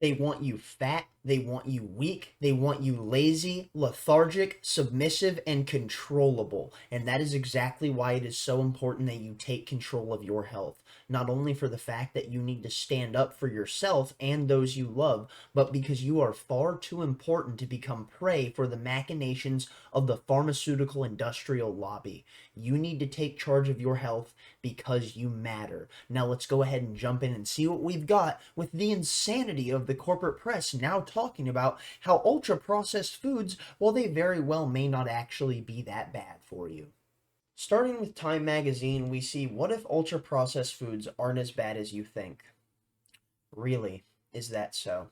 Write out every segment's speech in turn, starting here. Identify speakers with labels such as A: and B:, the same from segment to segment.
A: They want you fat, they want you weak, they want you lazy, lethargic, submissive, and controllable. And that is exactly why it is so important that you take control of your health. Not only for the fact that you need to stand up for yourself and those you love, but because you are far too important to become prey for the machinations of the pharmaceutical industrial lobby. You need to take charge of your health because you matter. Now let's go ahead and jump in and see what we've got with the insanity of the corporate press now talking about how ultra processed foods, well, they very well may not actually be that bad for you. Starting with Time magazine, we see what if ultra processed foods aren't as bad as you think? Really, is that so?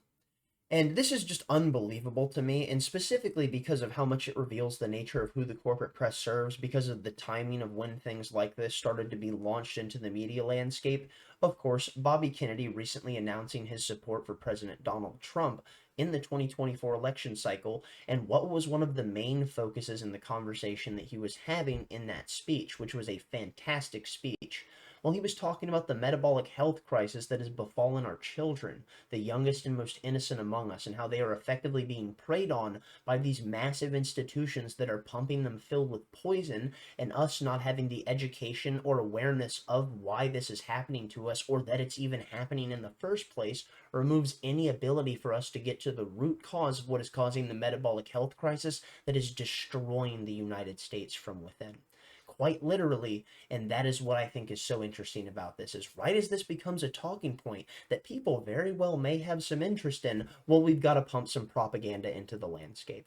A: And this is just unbelievable to me, and specifically because of how much it reveals the nature of who the corporate press serves, because of the timing of when things like this started to be launched into the media landscape. Of course, Bobby Kennedy recently announcing his support for President Donald Trump in the 2024 election cycle, and what was one of the main focuses in the conversation that he was having in that speech, which was a fantastic speech. Well, he was talking about the metabolic health crisis that has befallen our children, the youngest and most innocent among us, and how they are effectively being preyed on by these massive institutions that are pumping them filled with poison, and us not having the education or awareness of why this is happening to us or that it's even happening in the first place removes any ability for us to get to the root cause of what is causing the metabolic health crisis that is destroying the United States from within, quite literally. And that is what I think is so interesting about this, is right as this becomes a talking point that people very well may have some interest in, well, we've got to pump some propaganda into the landscape.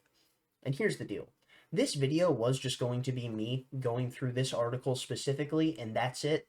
A: And here's the deal. This video was just going to be me going through this article specifically, and that's it.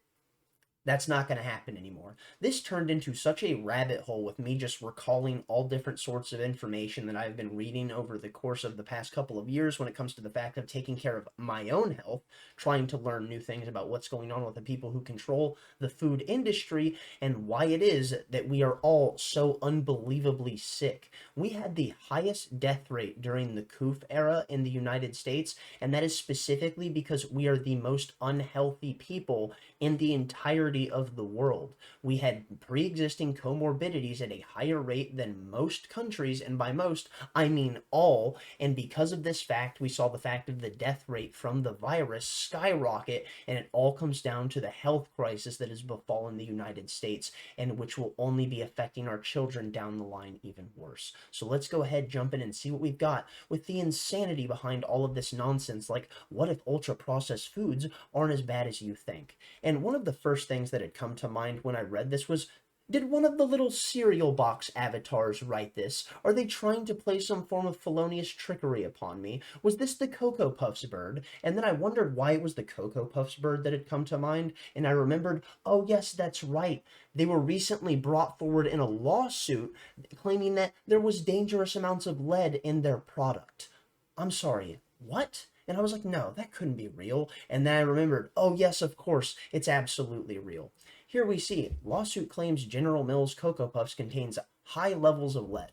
A: That's not going to happen anymore. This turned into such a rabbit hole with me just recalling all different sorts of information that I've been reading over the course of the past couple of years when it comes to the fact of taking care of my own health, trying to learn new things about what's going on with the people who control the food industry, and why it is that we are all so unbelievably sick. We had the highest death rate during the COOF era in the United States, and that is specifically because we are the most unhealthy people in the entirety of the world. We had pre-existing comorbidities at a higher rate than most countries, and by most, I mean all, and because of this fact, we saw the fact of the death rate from the virus skyrocket, and it all comes down to the health crisis that has befallen the United States, and which will only be affecting our children down the line even worse. So let's go ahead, jump in, and see what we've got with the insanity behind all of this nonsense, like what if ultra-processed foods aren't as bad as you think? And one of the first things that had come to mind when I read this was, did one of the little cereal box avatars write this? Are they trying to play some form of felonious trickery upon me? Was this the Cocoa Puffs bird? And then I wondered why it was the Cocoa Puffs bird that had come to mind, and I remembered, oh yes, that's right. They were recently brought forward in a lawsuit claiming that there was dangerous amounts of lead in their product. I'm sorry, what? And I was like, no, that couldn't be real. And then I remembered, oh, yes, of course, it's absolutely real. Here we see lawsuit claims General Mills Cocoa Puffs contains high levels of lead.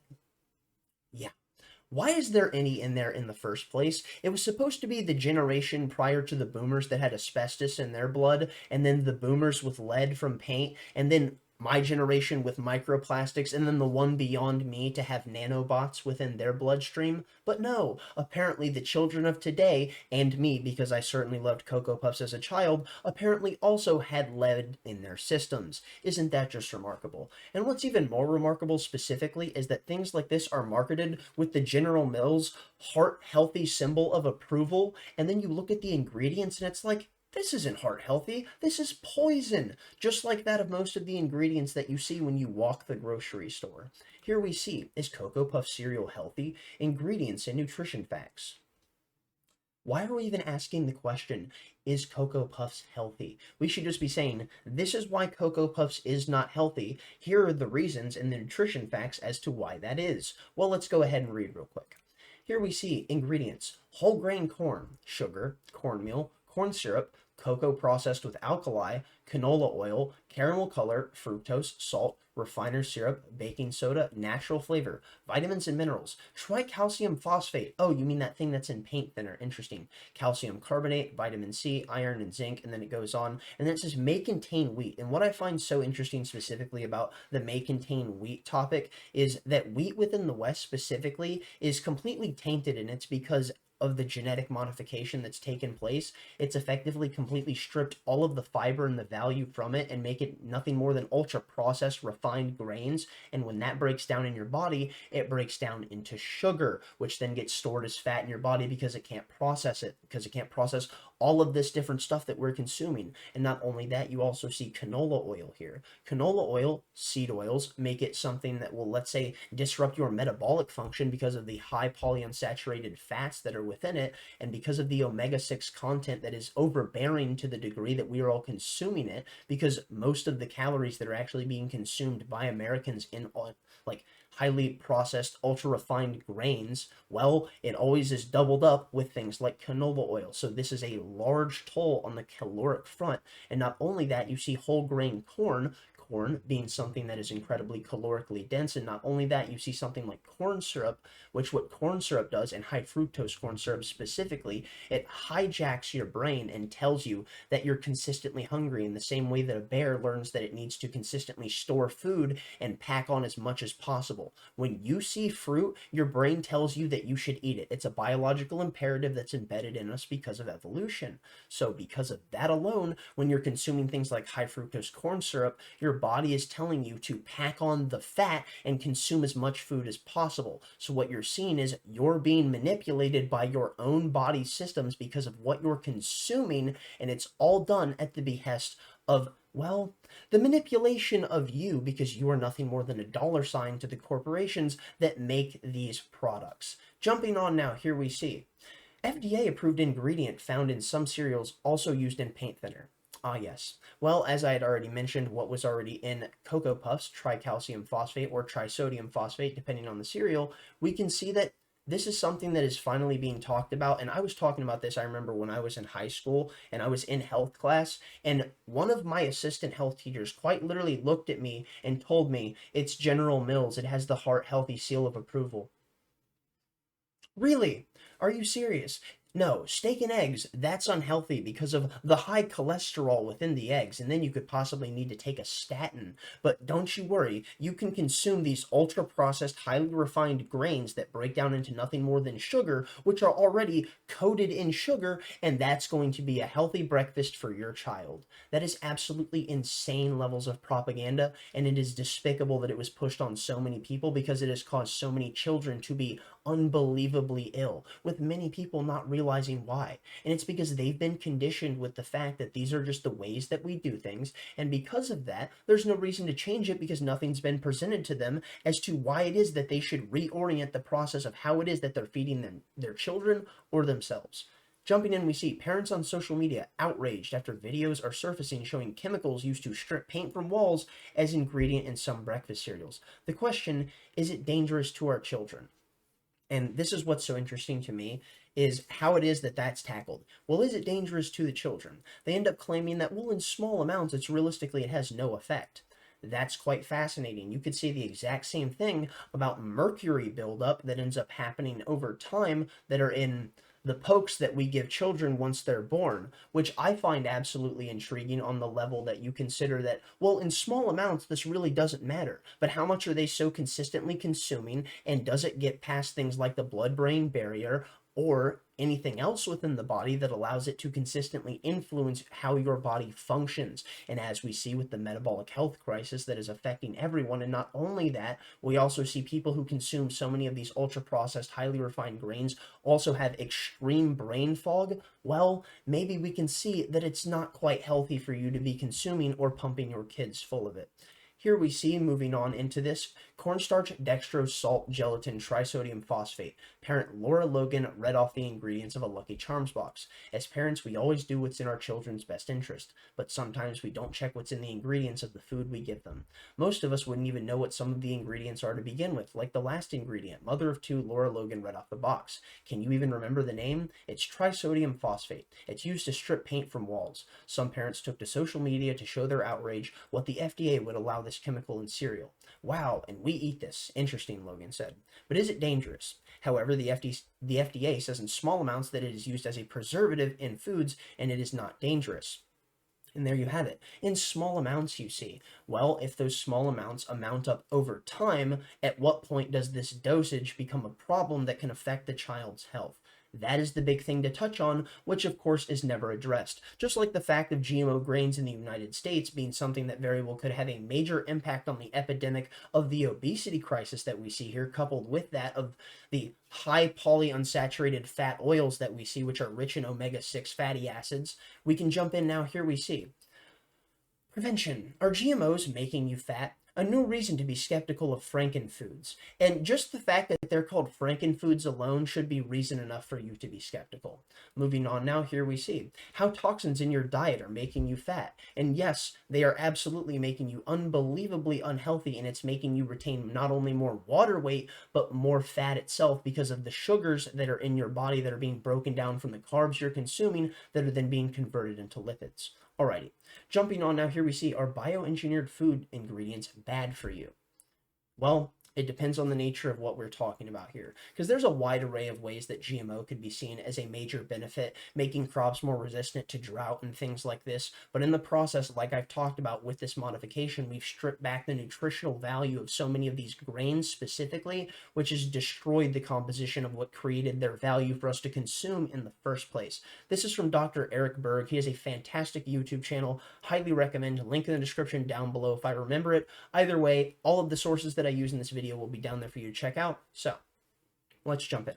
A: Yeah. Why is there any in there in the first place? It was supposed to be the generation prior to the boomers that had asbestos in their blood, and then the boomers with lead from paint, and then my generation with microplastics, and then the one beyond me to have nanobots within their bloodstream. But no, apparently the children of today, and me, because I certainly loved Cocoa Puffs as a child, apparently also had lead in their systems. Isn't that just remarkable? And what's even more remarkable specifically is that things like this are marketed with the General Mills heart healthy symbol of approval, and then you look at the ingredients and it's like, this isn't heart healthy. This is poison, just like that of most of the ingredients that you see when you walk the grocery store. Here we see, is Cocoa Puff cereal healthy? Ingredients and nutrition facts. Why are we even asking the question, is Cocoa Puffs healthy? We should just be saying, this is why Cocoa Puffs is not healthy. Here are the reasons and the nutrition facts as to why that is. Well, let's go ahead and read real quick. Here we see ingredients: whole grain corn, sugar, cornmeal, corn syrup, cocoa processed with alkali, canola oil, caramel color, fructose, salt, refiner's syrup, baking soda, natural flavor, vitamins and minerals, tricalcium phosphate. Oh, you mean that thing that's in paint thinner? Interesting. Calcium carbonate, vitamin C, iron, and zinc, and then it goes on. And then it says may contain wheat. And what I find so interesting specifically about the may contain wheat topic is that wheat within the West specifically is completely tainted, and it's because of the genetic modification that's taken place. It's effectively completely stripped all of the fiber and the value from it and make it nothing more than ultra processed refined grains. And when that breaks down in your body, it breaks down into sugar, which then gets stored as fat in your body because it can't process it, because it can't process all of this different stuff that we're consuming. And not only that, you also see canola oil here. Canola oil, seed oils, make it something that will, let's say, disrupt your metabolic function because of the high polyunsaturated fats that are within it, and because of the omega-6 content that is overbearing to the degree that we are all consuming it, because most of the calories that are actually being consumed by Americans in like highly processed, ultra refined grains, well, it always is doubled up with things like canola oil. So this is a large toll on the caloric front. And not only that, you see whole grain corn being something that is incredibly calorically dense. And not only that, you see something like corn syrup, which what corn syrup does, and high fructose corn syrup specifically, it hijacks your brain and tells you that you're consistently hungry in the same way that a bear learns that it needs to consistently store food and pack on as much as possible. When you see fruit, your brain tells you that you should eat it. It's a biological imperative that's embedded in us because of evolution. So because of that alone, when you're consuming things like high fructose corn syrup, your body is telling you to pack on the fat and consume as much food as possible. So what you're seeing is you're being manipulated by your own body systems because of what you're consuming, and it's all done at the behest of, well, the manipulation of you, because you are nothing more than a dollar sign to the corporations that make these products. Jumping on now, here we see FDA approved ingredient found in some cereals also used in paint thinner. Ah, yes. Well, as I had already mentioned, what was already in Cocoa Puffs, tricalcium phosphate or trisodium phosphate, depending on the cereal, we can see that this is something that is finally being talked about. And I was talking about this, I remember when I was in high school and I was in health class, and one of my assistant health teachers quite literally looked at me and told me, it's General Mills, it has the heart healthy seal of approval. Really? Are you serious? No, steak and eggs, that's unhealthy because of the high cholesterol within the eggs, and then you could possibly need to take a statin. But don't you worry, you can consume these ultra processed, highly refined grains that break down into nothing more than sugar, which are already coated in sugar, and that's going to be a healthy breakfast for your child. That is absolutely insane levels of propaganda, and it is despicable that it was pushed on so many people because it has caused so many children to be unbelievably ill, with many people not realizing why. And it's because they've been conditioned with the fact that these are just the ways that we do things, and because of that, there's no reason to change it because nothing's been presented to them as to why it is that they should reorient the process of how it is that they're feeding them, their children or themselves. Jumping in, we see parents on social media outraged after videos are surfacing showing chemicals used to strip paint from walls as ingredient in some breakfast cereals. The question, is it dangerous to our children? And this is what's so interesting to me, is how it is that that's tackled. Well, is it dangerous to the children? They end up claiming that, well, in small amounts, it has no effect. That's quite fascinating. You could say the exact same thing about mercury buildup that ends up happening over time that are in the pokes that we give children once they're born, which I find absolutely intriguing on the level that you consider that, well, in small amounts, this really doesn't matter. But how much are they so consistently consuming, and does it get past things like the blood-brain barrier or anything else within the body that allows it to consistently influence how your body functions? And as we see with the metabolic health crisis that is affecting everyone, and not only that, we also see people who consume so many of these ultra processed, highly refined grains also have extreme brain fog. Well, maybe we can see that it's not quite healthy for you to be consuming or pumping your kids full of it. Here we see, moving on into this, cornstarch, dextrose, salt, gelatin, trisodium phosphate. Parent Laura Logan read off the ingredients of a Lucky Charms box. As parents, we always do what's in our children's best interest, but sometimes we don't check what's in the ingredients of the food we give them. Most of us wouldn't even know what some of the ingredients are to begin with, like the last ingredient, mother of two Laura Logan read off the box. Can you even remember the name? It's trisodium phosphate. It's used to strip paint from walls. Some parents took to social media to show their outrage what the FDA would allow this this chemical in cereal. Wow, and we eat this. Interesting, Logan said. But is it dangerous? However, the FDA says in small amounts that it is used as a preservative in foods and it is not dangerous. And there you have it. In small amounts, you see. Well, if those small amounts amount up over time, at what point does this dosage become a problem that can affect the child's health? That is the big thing to touch on, which of course is never addressed. Just like the fact of GMO grains in the United States being something that very well could have a major impact on the epidemic of the obesity crisis that we see here, coupled with that of the high polyunsaturated fat oils that we see, which are rich in omega-6 fatty acids. We can jump in now. Here we see prevention. Are GMOs making you fat? A new reason to be skeptical of frankenfoods. And just the fact that they're called frankenfoods alone should be reason enough for you to be skeptical. Moving on now, here we see how toxins in your diet are making you fat. And yes, they are absolutely making you unbelievably unhealthy, and it's making you retain not only more water weight, but more fat itself because of the sugars that are in your body that are being broken down from the carbs you're consuming that are then being converted into lipids. Alrighty, jumping on now, here we see, are bioengineered food ingredients bad for you? Well, it depends on the nature of what we're talking about here, because there's a wide array of ways that GMO could be seen as a major benefit, making crops more resistant to drought and things like this. But in the process, like I've talked about with this modification, we've stripped back the nutritional value of so many of these grains specifically, which has destroyed the composition of what created their value for us to consume in the first place. This is from Dr. Eric Berg. He has a fantastic YouTube channel. Highly recommend. Link in the description down below if I remember it. Either way, all of the sources that I use in this video will be down there for you to check out. So let's jump in.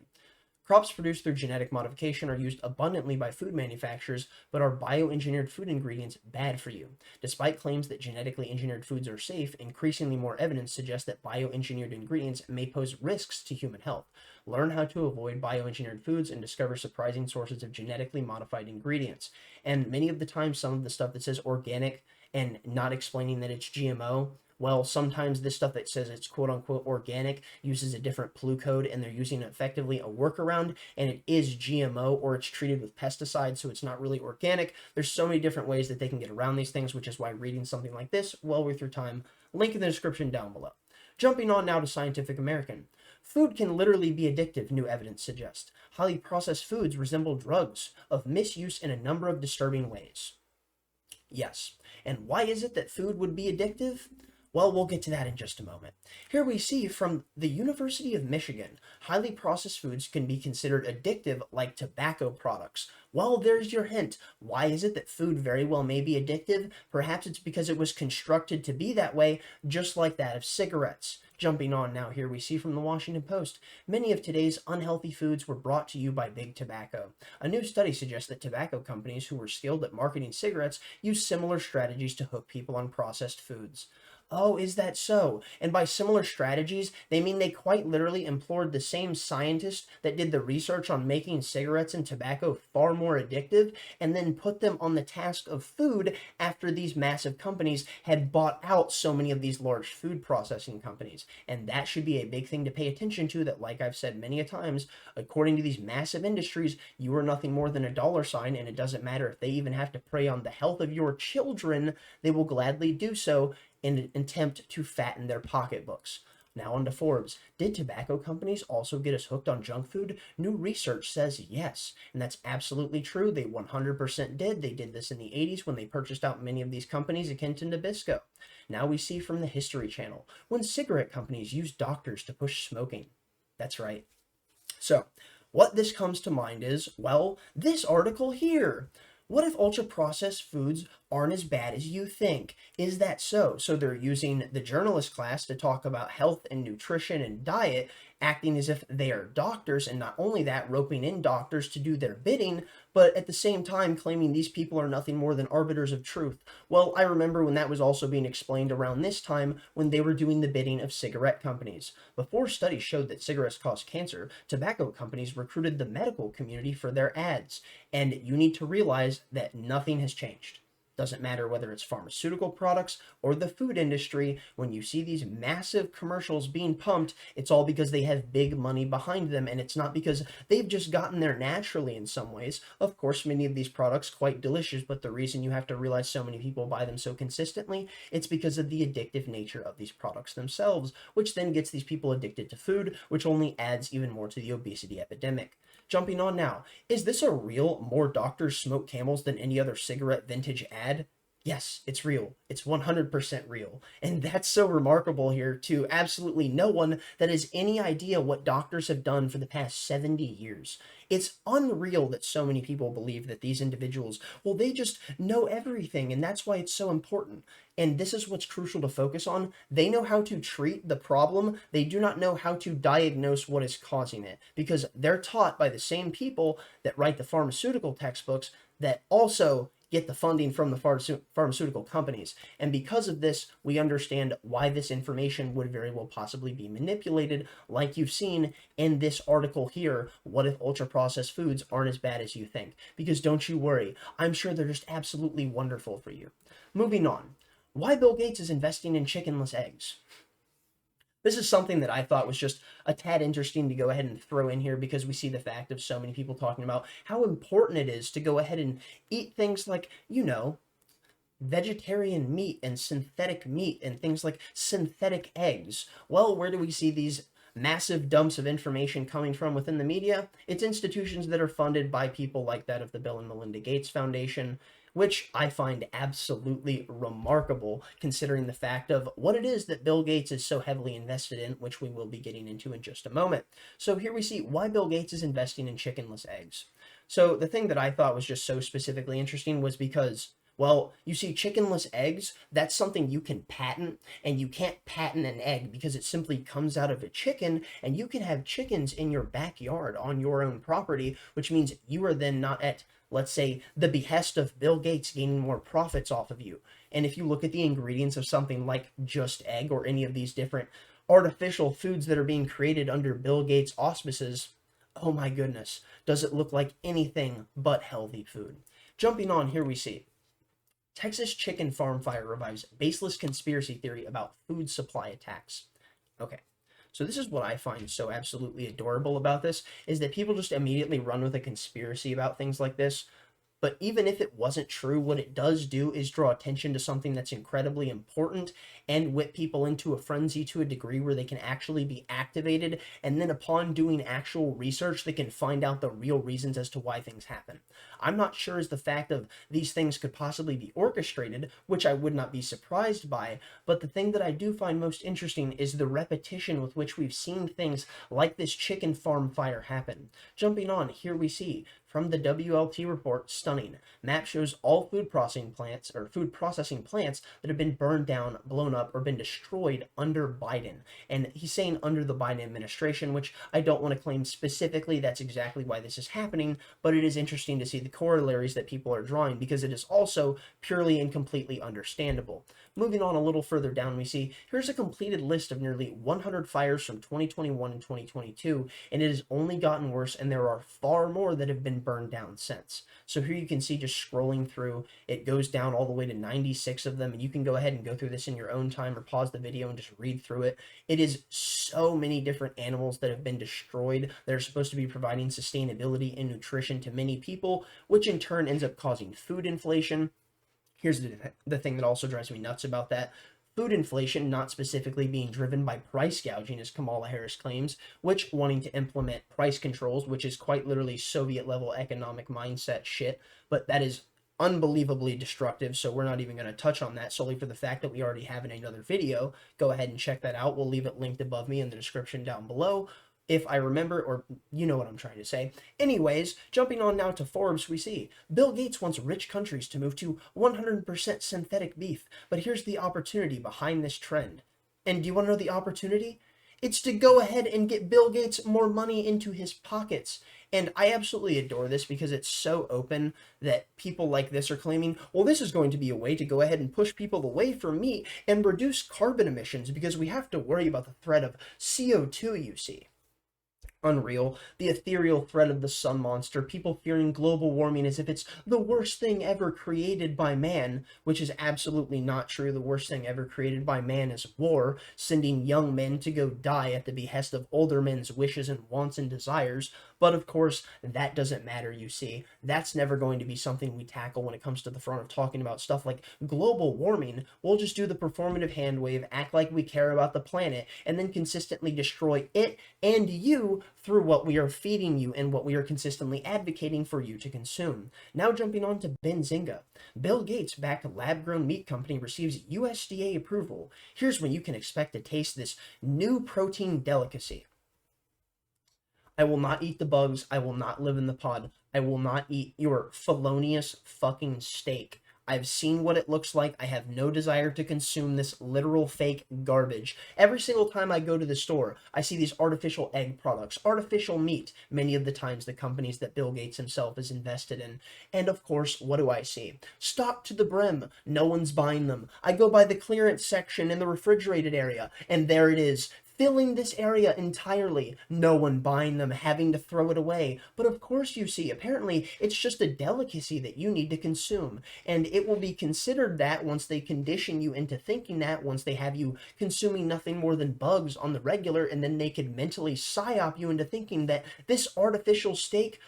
A: Crops produced through genetic modification are used abundantly by food manufacturers, but are bioengineered food ingredients bad for you? Despite claims that genetically engineered foods are safe, increasingly more evidence suggests that bioengineered ingredients may pose risks to human health. Learn how to avoid bioengineered foods and discover surprising sources of genetically modified ingredients. And many of the times, some of the stuff that says organic and not explaining that it's GMO, well, sometimes this stuff that says it's quote-unquote organic uses a different PLU code, and they're using effectively a workaround, and it is GMO, or it's treated with pesticides, so it's not really organic. There's so many different ways that they can get around these things, which is why reading something like this, well worth your time. Link in the description down below. Jumping on now to Scientific American. Food can literally be addictive, new evidence suggests. Highly processed foods resemble drugs of misuse in a number of disturbing ways. Yes. And why is it that food would be addictive? Well, we'll get to that in just a moment. Here we see from the University of Michigan, highly processed foods can be considered addictive like tobacco products. Well, there's your hint. Why is it that food very well may be addictive? Perhaps it's because it was constructed to be that way, just like that of cigarettes. Jumping on now, here we see from the Washington Post, many of today's unhealthy foods were brought to you by Big Tobacco. A new study suggests that tobacco companies who were skilled at marketing cigarettes use similar strategies to hook people on processed foods. Oh, is that so? And by similar strategies, they mean they quite literally implored the same scientists that did the research on making cigarettes and tobacco far more addictive, and then put them on the task of food after these massive companies had bought out so many of these large food processing companies. And that should be a big thing to pay attention to, that, like I've said many a times, according to these massive industries, you are nothing more than a dollar sign, and it doesn't matter if they even have to prey on the health of your children, they will gladly do so in an attempt to fatten their pocketbooks. Now on to Forbes. Did tobacco companies also get us hooked on junk food? New research says yes, and that's absolutely true. They 100% did. They did this in the 80s when they purchased out many of these companies akin to Nabisco. Now we see from the History Channel, when cigarette companies use doctors to push smoking. That's right. So, what this comes to mind is, well, this article here. What if ultra-processed foods aren't as bad as you think? Is that so? So they're using the journalist class to talk about health and nutrition and diet, acting as if they are doctors, and not only that, roping in doctors to do their bidding, but at the same time claiming these people are nothing more than arbiters of truth. Well, I remember when that was also being explained around this time when they were doing the bidding of cigarette companies. Before studies showed that cigarettes cause cancer, tobacco companies recruited the medical community for their ads. And you need to realize that nothing has changed. Doesn't matter whether it's pharmaceutical products or the food industry, when you see these massive commercials being pumped, it's all because they have big money behind them, and it's not because they've just gotten there naturally in some ways. Of course, many of these products quite delicious, but the reason you have to realize so many people buy them so consistently, it's because of the addictive nature of these products themselves, which then gets these people addicted to food, which only adds even more to the obesity epidemic. Jumping on now, is this a real more doctors smoke Camels than any other cigarette vintage ad? Yes, it's real. It's 100% real. And that's so remarkable here to absolutely no one that has any idea what doctors have done for the past 70 years. It's unreal that so many people believe that these individuals, well, they just know everything, and that's why it's so important. And this is what's crucial to focus on. They know how to treat the problem. They do not know how to diagnose what is causing it, because they're taught by the same people that write the pharmaceutical textbooks that also get the funding from the pharmaceutical companies. And because of this, we understand why this information would very well possibly be manipulated, like you've seen in this article here. What if ultra-processed foods aren't as bad as you think? Because don't you worry, I'm sure they're just absolutely wonderful for you. Moving on. Why Bill Gates is investing in chickenless eggs. This is something that I thought was just a tad interesting to go ahead and throw in here, because we see the fact of so many people talking about how important it is to go ahead and eat things like, vegetarian meat and synthetic meat and things like synthetic eggs. Well, where do we see these massive dumps of information coming from within the media? It's institutions that are funded by people like that of the Bill and Melinda Gates Foundation, which I find absolutely remarkable considering the fact of what it is that Bill Gates is so heavily invested in, which we will be getting into in just a moment. So here we see why Bill Gates is investing in chickenless eggs. So the thing that I thought was just so specifically interesting was because, well, you see, chickenless eggs, that's something you can patent, and you can't patent an egg because it simply comes out of a chicken, and you can have chickens in your backyard on your own property, which means you are then not at, let's say, the behest of Bill Gates gaining more profits off of you. And if you look at the ingredients of something like Just Egg or any of these different artificial foods that are being created under Bill Gates auspices, oh my goodness, does it look like anything but healthy food. Jumping on, here we see Texas chicken farm fire revives baseless conspiracy theory about food supply attacks. Okay, so this is what I find so absolutely adorable about this, is that people just immediately run with a conspiracy about things like this. But even if it wasn't true, what it does do is draw attention to something that's incredibly important and whip people into a frenzy to a degree where they can actually be activated. And then upon doing actual research, they can find out the real reasons as to why things happen. I'm not sure as the fact of these things could possibly be orchestrated, which I would not be surprised by. But the thing that I do find most interesting is the repetition with which we've seen things like this chicken farm fire happen. Jumping on, here we see from the WLT report, stunning. Map shows all food processing plants that have been burned down, blown up, or been destroyed under Biden. And he's saying under the Biden administration, which I don't want to claim specifically that's exactly why this is happening, but it is interesting to see the corollaries that people are drawing, because it is also purely and completely understandable. Moving on a little further down, we see here's a completed list of nearly 100 fires from 2021 and 2022, and it has only gotten worse, and there are far more that have been burned down since. So here you can see, just scrolling through, it goes down all the way to 96 of them, and you can go ahead and go through this in your own time or pause the video and just read through it. It is so many different animals that have been destroyed that are supposed to be providing sustainability and nutrition to many people, which in turn ends up causing food inflation. Here's the thing that also drives me nuts about that. Food inflation not specifically being driven by price gouging, as Kamala Harris claims, which wanting to implement price controls, which is quite literally Soviet-level economic mindset shit, but that is unbelievably destructive, so we're not even going to touch on that solely for the fact that we already have in another video. Go ahead and check that out. We'll leave it linked above me in the description down below, if I remember, or you know what I'm trying to say. Anyways, jumping on now to Forbes, we see Bill Gates wants rich countries to move to 100% synthetic beef. But here's the opportunity behind this trend. And do you want to know the opportunity? It's to go ahead and get Bill Gates more money into his pockets. And I absolutely adore this because it's so open that people like this are claiming, well, this is going to be a way to go ahead and push people away from meat and reduce carbon emissions because we have to worry about the threat of CO2, you see. Unreal. The ethereal threat of the sun monster, people fearing global warming as if it's the worst thing ever created by man, which is absolutely not true. The worst thing ever created by man is war, sending young men to go die at the behest of older men's wishes and wants and desires. But of course, that doesn't matter, you see. That's never going to be something we tackle when it comes to the front of talking about stuff like global warming. We'll just do the performative hand wave, act like we care about the planet, and then consistently destroy it and you through what we are feeding you and what we are consistently advocating for you to consume. Now jumping on to Benzinga. Bill Gates backed lab-grown meat company receives USDA approval. Here's when you can expect to taste this new protein delicacy. I will not eat the bugs. I will not live in the pod. I will not eat your felonious fucking steak. I've seen what it looks like. I have no desire to consume this literal fake garbage. Every single time I go to the store, I see these artificial egg products, artificial meat, many of the times the companies that Bill Gates himself is invested in. And of course, what do I see? Stocked to the brim. No one's buying them. I go by the clearance section in the refrigerated area, and there it is, filling this area entirely, no one buying them, having to throw it away. But of course, you see, apparently it's just a delicacy that you need to consume, and it will be considered that once they condition you into thinking that, once they have you consuming nothing more than bugs on the regular, and then they could mentally psyop you into thinking that this artificial steak,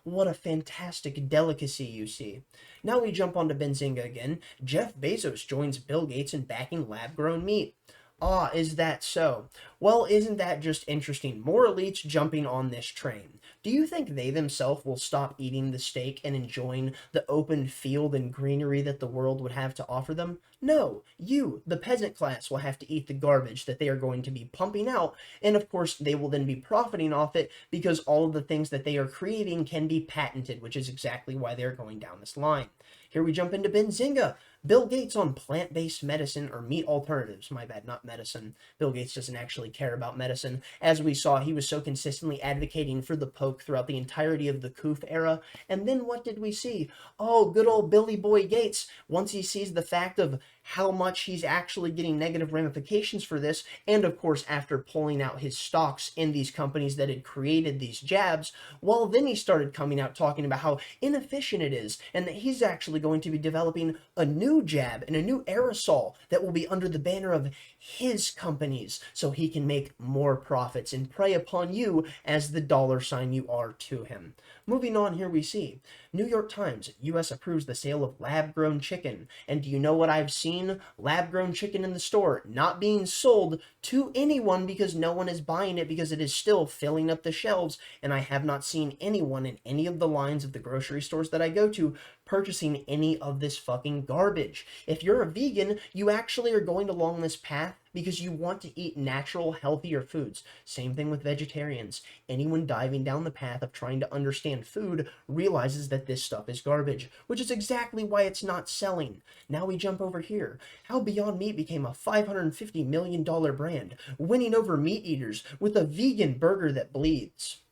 A: what a fantastic delicacy, you see. Now we jump onto Benzinga again. Jeff Bezos joins Bill Gates in backing lab-grown meat. Ah, is that so? Well, isn't that just interesting? More elites jumping on this train. Do you think they themselves will stop eating the steak and enjoying the open field and greenery that the world would have to offer them? No, you, the peasant class, will have to eat the garbage that they are going to be pumping out, and of course they will then be profiting off it because all of the things that they are creating can be patented, which is exactly why they're going down this line. Here we jump into Benzinga. Bill Gates on plant-based medicine or meat alternatives. My bad, not medicine. Bill Gates doesn't actually care about medicine. As we saw, he was so consistently advocating for the poke throughout the entirety of the Coof era. And then what did we see? Oh, good old Billy Boy Gates, once he sees the fact of how much he's actually getting negative ramifications for this, and of course after pulling out his stocks in these companies that had created these jabs, well, then he started coming out talking about how inefficient it is, and that he's actually going to be developing a new jab and a new aerosol that will be under the banner of his companies, so he can make more profits and prey upon you as the dollar sign you are to him. Moving on, here we see New York Times, U.S. approves the sale of lab-grown chicken. And do you know what I've seen? Lab-grown chicken in the store, not being sold to anyone because no one is buying it because it is still filling up the shelves. And I have not seen anyone in any of the lines of the grocery stores that I go to purchasing any of this fucking garbage. If you're a vegan, you actually are going along this path because you want to eat natural, healthier foods. Same thing with vegetarians. Anyone diving down the path of trying to understand food realizes that this stuff is garbage, which is exactly why it's not selling. Now we jump over here. How Beyond Meat became a $550 million brand, winning over meat eaters with a vegan burger that bleeds.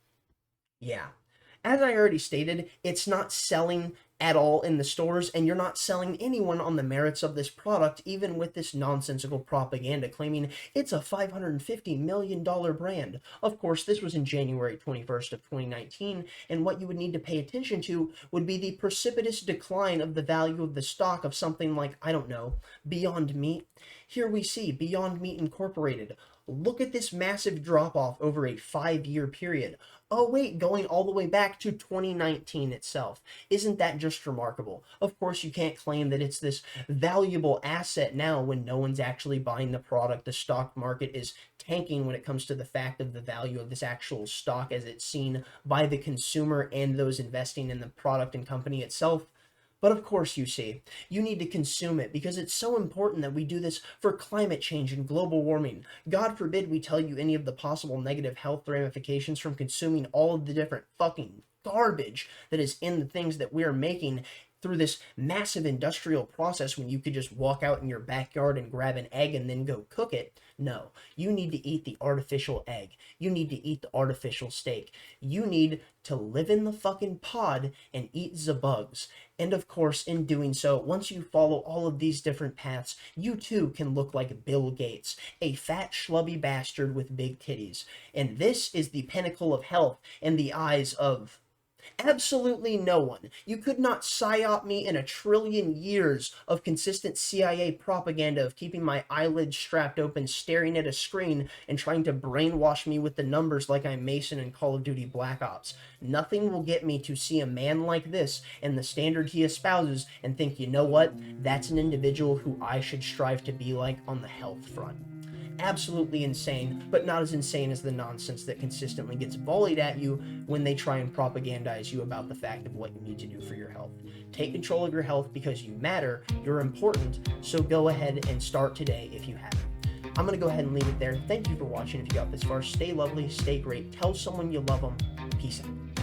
A: Yeah. As I already stated, it's not selling at all in the stores, and you're not selling anyone on the merits of this product, even with this nonsensical propaganda claiming it's a $550 million brand. Of course, this was in January 21st of 2019, and what you would need to pay attention to would be the precipitous decline of the value of the stock of something like, I don't know, Beyond Meat. Here we see Beyond Meat Incorporated. Look at this massive drop-off over a 5-year period. Oh wait, going all the way back to 2019 itself. Isn't that just remarkable? Of course, you can't claim that it's this valuable asset now when no one's actually buying the product. The stock market is tanking when it comes to the fact of the value of this actual stock as it's seen by the consumer and those investing in the product and company itself. But of course, you see, you need to consume it because it's so important that we do this for climate change and global warming. God forbid we tell you any of the possible negative health ramifications from consuming all of the different fucking garbage that is in the things that we are making through this massive industrial process when you could just walk out in your backyard and grab an egg and then go cook it. No, you need to eat the artificial egg. You need to eat the artificial steak. You need to live in the fucking pod and eat the bugs. And of course, in doing so, once you follow all of these different paths, you too can look like Bill Gates, a fat, schlubby bastard with big titties. And this is the pinnacle of health in the eyes of absolutely no one. You could not psyop me in a trillion years of consistent CIA propaganda of keeping my eyelids strapped open, staring at a screen, and trying to brainwash me with the numbers like I'm Mason in Call of Duty Black Ops. Nothing will get me to see a man like this and the standard he espouses and think, you know what, that's an individual who I should strive to be like on the health front. Absolutely insane, but not as insane as the nonsense that consistently gets volleyed at you when they try and propagandize you about the fact of what you need to do for your health. Take control of your health because you matter, you're important, so go ahead and start today if you haven't. I'm going to go ahead and leave it there. Thank you for watching. If you got this far, stay lovely, stay great, tell someone you love them. Peace out.